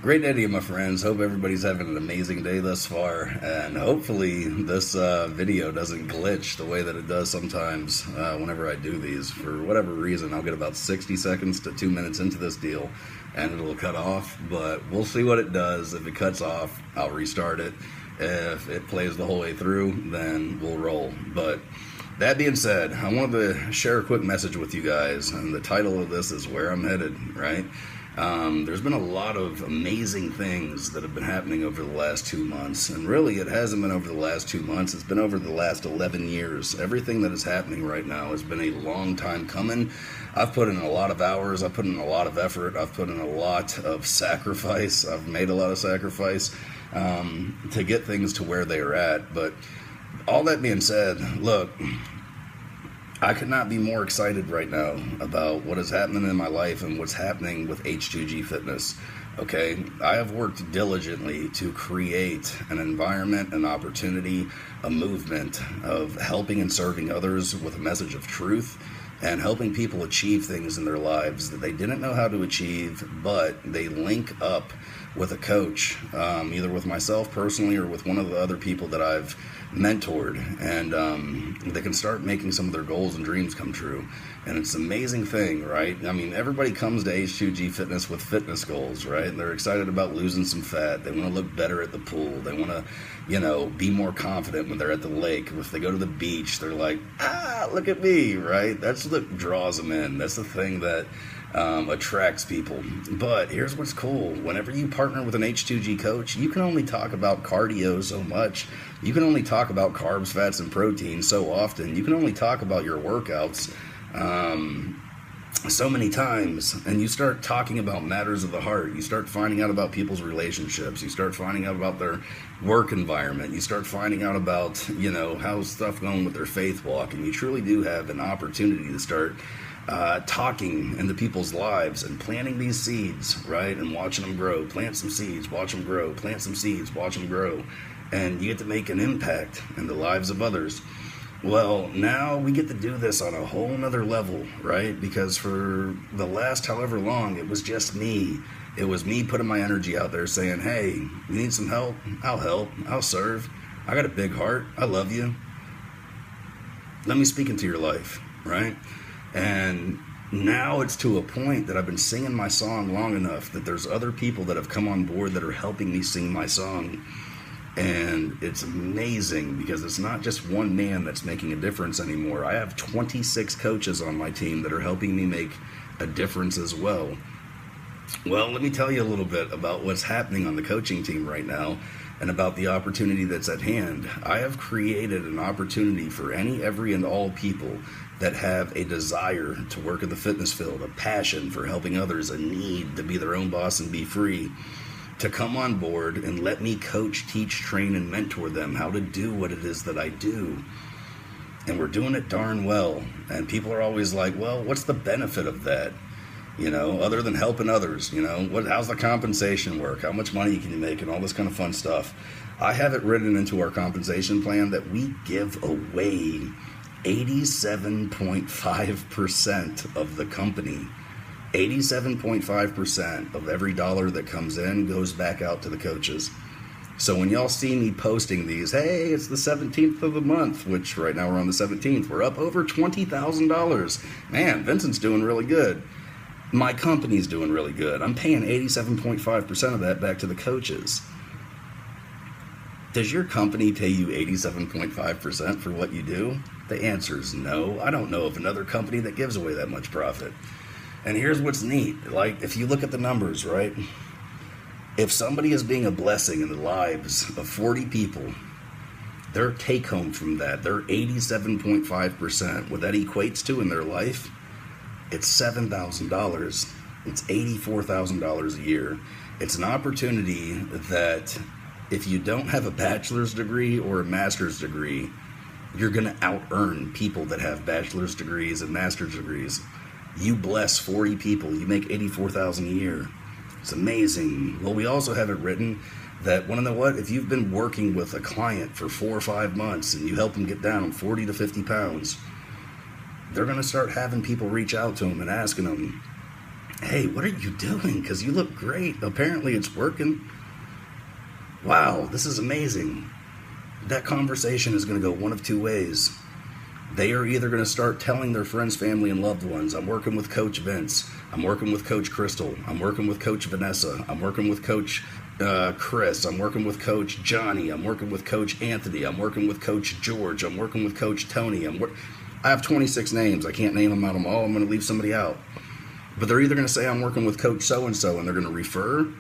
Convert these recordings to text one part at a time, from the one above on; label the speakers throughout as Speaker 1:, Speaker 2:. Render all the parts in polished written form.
Speaker 1: Great day to you, my friends. Hope everybody's having an amazing day thus far, and hopefully this video doesn't glitch the way that it does sometimes whenever I do these. For whatever reason, I'll get about 60 seconds to 2 minutes into this deal, and it'll cut off, but we'll see what it does. If it cuts off, I'll restart it. If it plays the whole way through, then we'll roll. But that being said, I wanted to share a quick message with you guys, and the title of this is Where I'm Headed, right? There's been a lot of amazing things that have been happening over the last 2 months, and really it hasn't been over the last 2 months, it's been over the last 11 years. Everything that is happening right now has been a long time coming. I've put in a lot of hours, I've put in a lot of effort, I've put in a lot of sacrifice, I've made a lot of sacrifice to get things to where they are at. But all that being said, look, I could not be more excited right now about what is happening in my life and what's happening with H2G Fitness. Okay, I have worked diligently to create an environment, an opportunity, a movement of helping and serving others with a message of truth and helping people achieve things in their lives that they didn't know how to achieve, but they link up with a coach, either with myself personally or with one of the other people that I've mentored, and they can start making some of their goals and dreams come true. And it's an amazing thing, right? I mean, everybody comes to H2G Fitness with fitness goals, right? And they're excited about losing some fat. They want to look better at the pool. They want to, be more confident when they're at the lake. If they go to the beach, they're like, look at me, right? That's what draws them in. That's the thing that attracts people. But here's what's cool. Whenever you partner with an H2G coach, you can only talk about cardio so much. You can only talk about carbs, fats, and protein so often. You can only talk about your workouts so many times, and you start talking about matters of the heart. You start finding out about people's relationships. You start finding out about their work environment. You start finding out about, how's stuff going with their faith walk, and you truly do have an opportunity to start talking into people's lives and planting these seeds, right? And watching them grow. Plant some seeds, watch them grow. Plant some seeds, watch them grow. And you get to make an impact in the lives of others. Well, now we get to do this on a whole nother level, right? Because for the last however long, it was just me. It was me putting my energy out there saying, hey, you need some help? I'll help. I'll serve. I got a big heart. I love you. Let me speak into your life, right? And now it's to a point that I've been singing my song long enough that there's other people that have come on board that are helping me sing my song. And it's amazing because it's not just one man that's making a difference anymore. I have 26 coaches on my team that are helping me make a difference as well. Well, let me tell you a little bit about what's happening on the coaching team right now and about the opportunity that's at hand. I have created an opportunity for any, every, and all people that have a desire to work in the fitness field, a passion for helping others, a need to be their own boss and be free, to come on board and let me coach, teach, train, and mentor them how to do what it is that I do. And we're doing it darn well. And people are always like, well, what's the benefit of that? Other than helping others, how's the compensation work? How much money can you make and all this kind of fun stuff? I have it written into our compensation plan that we give away 87.5% of the company. 87.5% of every dollar that comes in goes back out to the coaches. So when y'all see me posting these, hey, it's the 17th of the month, which right now we're on the 17th, we're up over $20,000. Man, Vincent's doing really good. My company's doing really good. I'm paying 87.5% of that back to the coaches. Does your company pay you 87.5% for what you do? The answer is no. I don't know of another company that gives away that much profit. And here's what's neat. Like, if you look at the numbers, right? If somebody is being a blessing in the lives of 40 people, their take home from that, their 87.5%, what that equates to in their life, it's $7,000. It's $84,000 a year. It's an opportunity that if you don't have a bachelor's degree or a master's degree, you're going to out-earn people that have bachelor's degrees and master's degrees. You bless 40 people, you make $84,000 a year. It's amazing. Well, we also have it written that, want to know what? If you've been working with a client for 4 or 5 months and you help them get down 40 to 50 pounds, they're going to start having people reach out to them and asking them, Hey, what are you doing? Because you look great. Apparently it's working. Wow, this is amazing. That conversation is going to go one of two ways. They are either going to start telling their friends, family, and loved ones, I'm working with Coach Vince, I'm working with Coach Crystal, I'm working with Coach Vanessa, I'm working with Coach Chris, I'm working with Coach Johnny, I'm working with Coach Anthony, I'm working with Coach George, I'm working with Coach Tony. I have 26 names. I can't name them out them all. I'm going to leave somebody out. But they're either going to say I'm working with Coach so-and-so and they're going to refer,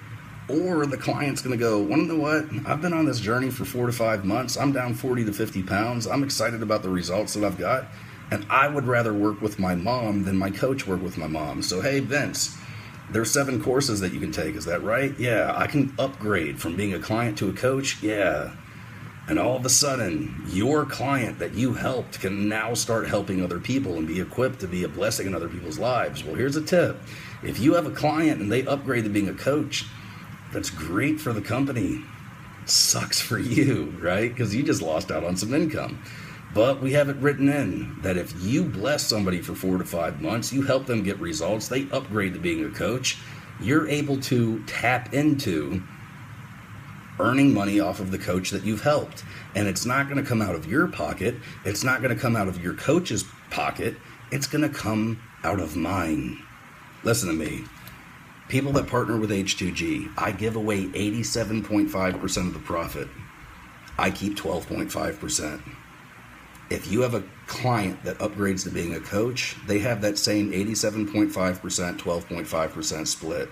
Speaker 1: or the client's going to go, well, you know what? I've been on this journey for 4 to 5 months. I'm down 40 to 50 pounds. I'm excited about the results that I've got. And I would rather work with my mom than my coach work with my mom. So, hey, Vince, there's 7 courses that you can take. Is that right? Yeah. I can upgrade from being a client to a coach. Yeah. And all of a sudden, your client that you helped can now start helping other people and be equipped to be a blessing in other people's lives. Well, here's a tip. If you have a client and they upgrade to being a coach, that's great for the company. Sucks for you, right? Because you just lost out on some income. But we have it written in that if you bless somebody for 4 to 5 months, you help them get results, they upgrade to being a coach, you're able to tap into earning money off of the coach that you've helped. And it's not going to come out of your pocket. It's not going to come out of your coach's pocket. It's going to come out of mine. Listen to me. People that partner with H2G, I give away 87.5% of the profit. I keep 12.5%. If you have a client that upgrades to being a coach, they have that same 87.5%, 12.5% split.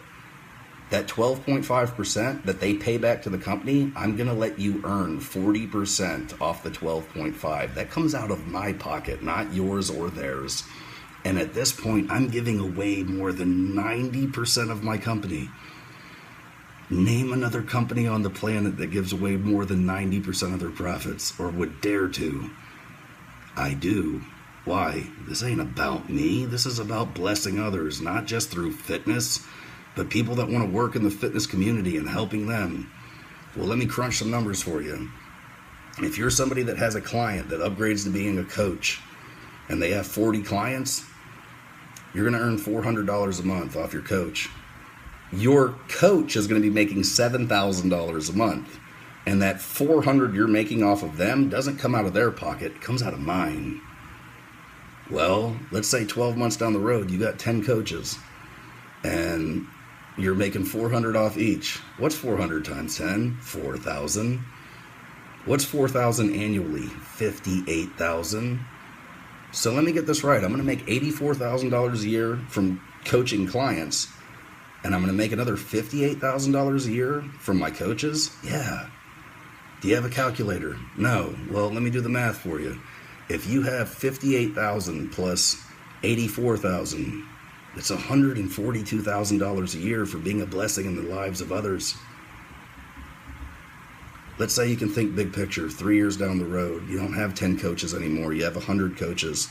Speaker 1: That 12.5% that they pay back to the company, I'm going to let you earn 40% off the 12.5. That comes out of my pocket, not yours or theirs. And at this point, I'm giving away more than 90% of my company. Name another company on the planet that gives away more than 90% of their profits, or would dare to. I do. Why? This ain't about me. This is about blessing others, not just through fitness, but people that want to work in the fitness community and helping them. Well, let me crunch some numbers for you. If you're somebody that has a client that upgrades to being a coach, and they have 40 clients, you're going to earn $400 a month off your coach. Your coach is going to be making $7,000 a month. And that $400 you're making off of them doesn't come out of their pocket, it comes out of mine. Well, let's say 12 months down the road, you got 10 coaches. And you're making $400 off each. What's 400 times 10? 4,000. What's 4,000 annually? 58,000. So let me get this right. I'm going to make $84,000 a year from coaching clients, and I'm going to make another $58,000 a year from my coaches? Yeah. Do you have a calculator? No. Well, let me do the math for you. If you have 58,000 plus 84,000, it's $142,000 a year for being a blessing in the lives of others. Let's say you can think big picture, 3 years down the road. You don't have 10 coaches anymore. You have 100 coaches.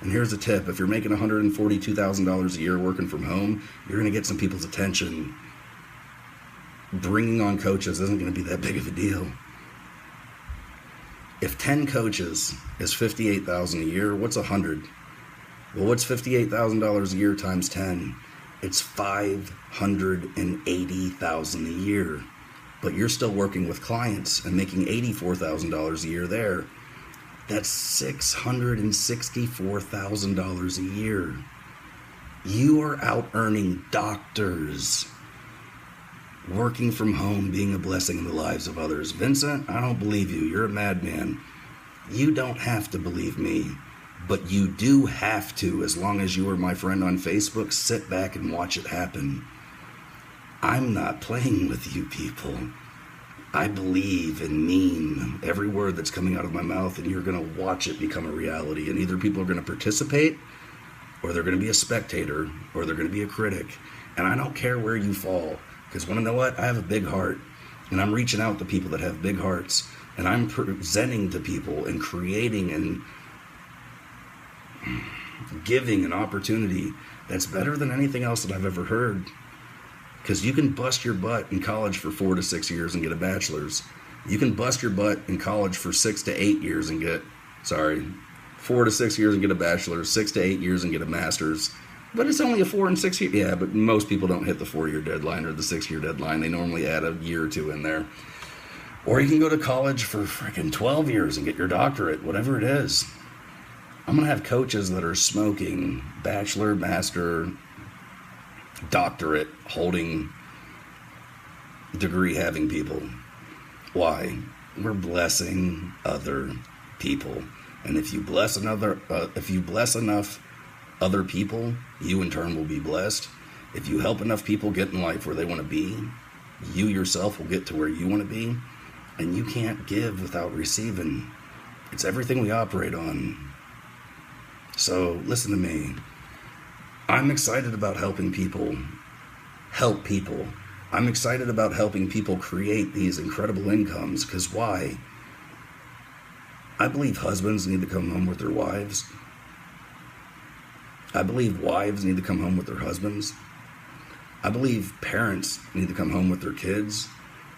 Speaker 1: And here's a tip. If you're making $142,000 a year working from home, you're going to get some people's attention. Bringing on coaches isn't going to be that big of a deal. If 10 coaches is $58,000 a year, what's 100? Well, what's $58,000 a year times 10? It's $580,000 a year. But you're still working with clients and making $84,000 a year there. That's $664,000 a year. You are out earning doctors, working from home, being a blessing in the lives of others. Vincent, I don't believe you. You're a madman. You don't have to believe me, but you do have to, as long as you are my friend on Facebook, sit back and watch it happen. I'm not playing with you people. I believe and mean every word that's coming out of my mouth, and you're going to watch it become a reality. And either people are going to participate, or they're going to be a spectator, or they're going to be a critic. And I don't care where you fall, because want to know what? I have a big heart, and I'm reaching out to people that have big hearts, and I'm presenting to people and creating and giving an opportunity that's better than anything else that I've ever heard. Because you can bust your butt in college for 4 to 6 years and get a bachelor's. You can bust your butt in college for 6 to 8 years and 4 to 6 years and get a bachelor's, 6 to 8 years and get a master's. But it's only a 4 and 6 year. Yeah, but most people don't hit the 4-year deadline or the 6-year deadline. They normally add a year or two in there. Or you can go to college for freaking 12 years and get your doctorate, whatever it is. I'm going to have coaches that are smoking bachelor, master, doctorate, holding, degree having people. Why? We're blessing other people. And if you bless enough other people, you in turn will be blessed. If you help enough people get in life where they want to be, you yourself will get to where you want to be. And you can't give without receiving. It's everything we operate on. So listen to me. I'm excited about helping people help people. I'm excited about helping people create these incredible incomes. Because why? I believe husbands need to come home with their wives. I believe wives need to come home with their husbands. I believe parents need to come home with their kids.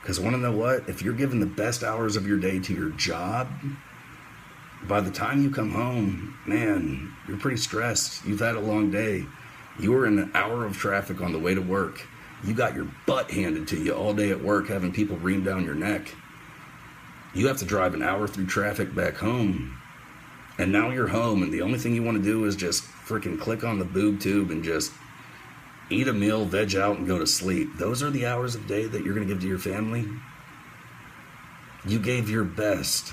Speaker 1: Because I want to know what? If you're giving the best hours of your day to your job, by the time you come home, man, you're pretty stressed. You've had a long day. You were in an hour of traffic on the way to work. You got your butt handed to you all day at work, having people ream down your neck. You have to drive an hour through traffic back home. And now you're home, and the only thing you want to do is just freaking click on the boob tube and just eat a meal, veg out, and go to sleep. Those are the hours of day that you're going to give to your family. You gave your best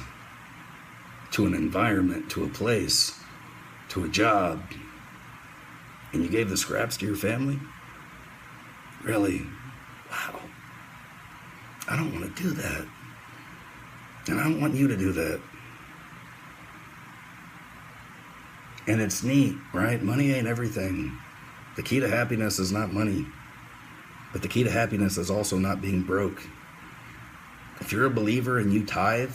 Speaker 1: to an environment, to a place, to a job, and you gave the scraps to your family? Really? Wow. I don't want to do that. And I don't want you to do that. And it's neat, right? Money ain't everything. The key to happiness is not money. But the key to happiness is also not being broke. If you're a believer and you tithe,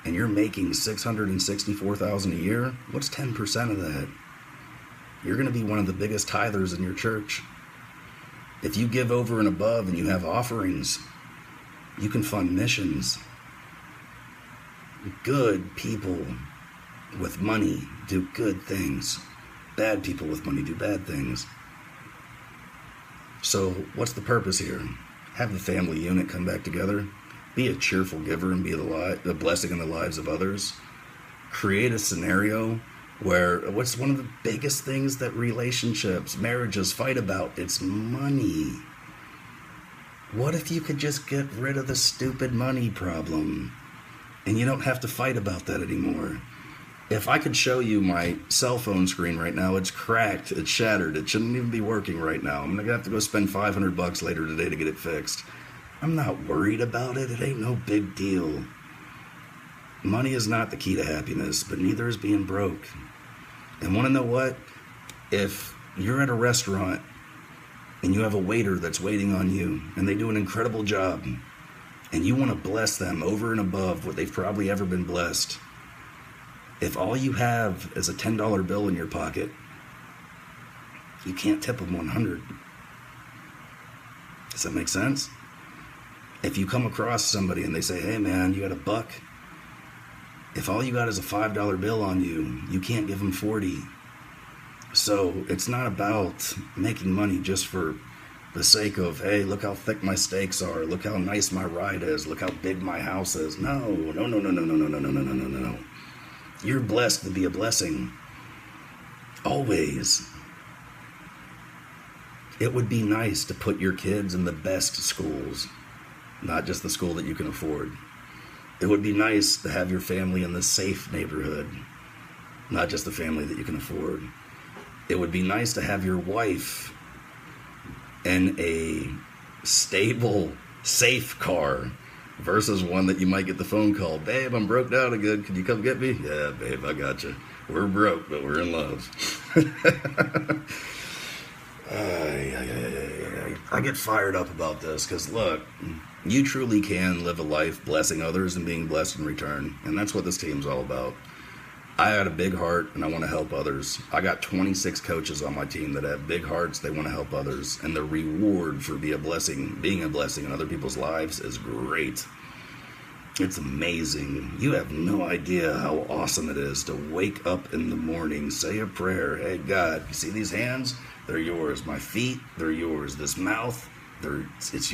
Speaker 1: and you're making $664,000 a year, what's 10% of that? You're going to be one of the biggest tithers in your church. If you give over and above and you have offerings, you can fund missions. Good people with money do good things. Bad people with money do bad things. So what's the purpose here? Have the family unit come back together. Be a cheerful giver and be a blessing in the lives of others. Create a scenario where what's one of the biggest things that relationships, marriages fight about? It's money. What if you could just get rid of the stupid money problem and you don't have to fight about that anymore? If I could show you my cell phone screen right now, it's cracked, it's shattered, it shouldn't even be working right now. I'm gonna have to go spend $500 later today to get it fixed. I'm not worried about it. It ain't no big deal. Money is not the key to happiness, but neither is being broke. And want to know what? If you're at a restaurant and you have a waiter that's waiting on you and they do an incredible job and you want to bless them over and above what they've probably ever been blessed, if all you have is a $10 bill in your pocket, you can't tip them 100. Does that make sense? If you come across somebody and they say, hey man, you got $1? If all you got is a $5 bill on you, you can't give them 40. So it's not about making money just for the sake of, hey, look how thick my steaks are, look how nice my ride is, look how big my house is. No. You're blessed to be a blessing. Always. It would be nice to put your kids in the best schools. Not just the school that you can afford. It would be nice to have your family in the safe neighborhood, not just the family that you can afford. It would be nice to have your wife in a stable, safe car versus one that you might get the phone call, babe, I'm broke down again, can you come get me? Yeah, babe, I got you. We're broke, but we're in love. I get fired up about this because, look, you truly can live a life blessing others and being blessed in return. And that's what this team's all about. I got a big heart and I want to help others. I got 26 coaches on my team that have big hearts. They want to help others. And the reward for being a blessing in other people's lives is great. It's amazing. You have no idea how awesome it is to wake up in the morning, say a prayer. Hey, God, you see these hands? they're yours. My feet, they're yours. This mouth, it's yours.